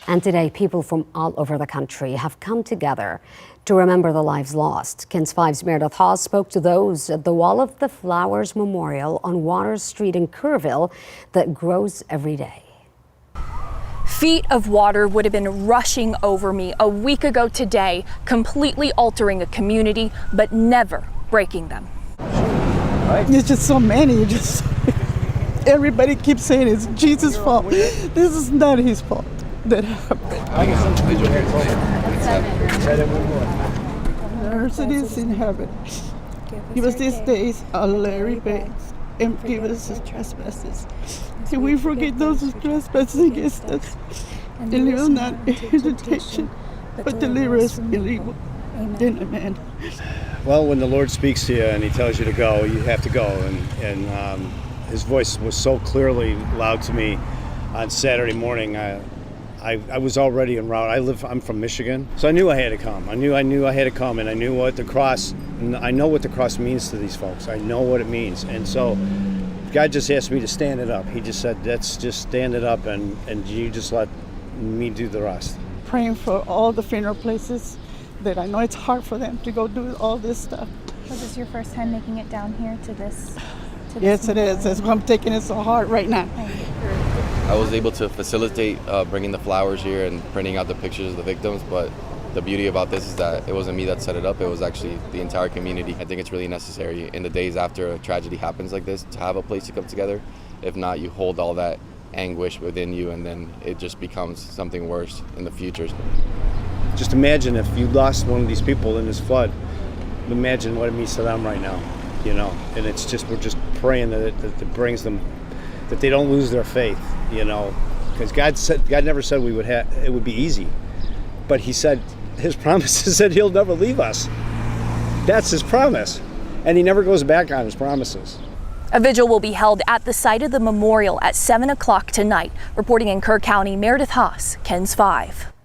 And today, people from all over the country have come together to remember the lives lost. KENS 5's Meredith Haas spoke to those at the Wall of the Flowers Memorial on Water Street in Kerrville that grows every day. Feet of water would have been rushing over me a week ago today, completely altering a community, but never breaking them. It's just so many. Everybody keeps saying it's Jesus' fault. This is not his fault that happened. Ours it is in heaven. Give us these days our daily bread, and forgive us our trespasses. Can we forget those who trespass against us? And lead us not into temptation, but deliver us from evil. Amen. Well, when the Lord speaks to you and He tells you to go, you have to go. And His voice was so clearly loud to me on Saturday morning. I was already en route. I'm from Michigan, so I knew I had to come. I knew I had to come, and I knew what the cross. I know what the cross means to these folks. I know what it means, and so God just asked me to stand it up. He just said, "Let's just stand it up, and you just let me do the rest." Praying for all the funeral places that I know it's hard for them to go do all this stuff. Was this your first time making it down here to this? Yes, it is. That's why I'm taking it so hard right now. I was able to facilitate bringing the flowers here and printing out the pictures of the victims, but the beauty about this is that it wasn't me that set it up, it was actually the entire community. I think it's really necessary in the days after a tragedy happens like this to have a place to come together. If not, you hold all that anguish within you, and then it just becomes something worse in the future. Just imagine if you lost one of these people in this flood. Imagine what it means to them right now, you know. And it's just, we're just praying that it brings them, that they don't lose their faith, you know. Because God never said it would be easy, but He said, His promise is that He'll never leave us. That's His promise, and He never goes back on His promises. A vigil will be held at the site of the memorial at 7 o'clock tonight. Reporting in Kerr County, Meredith Haas, KENS 5.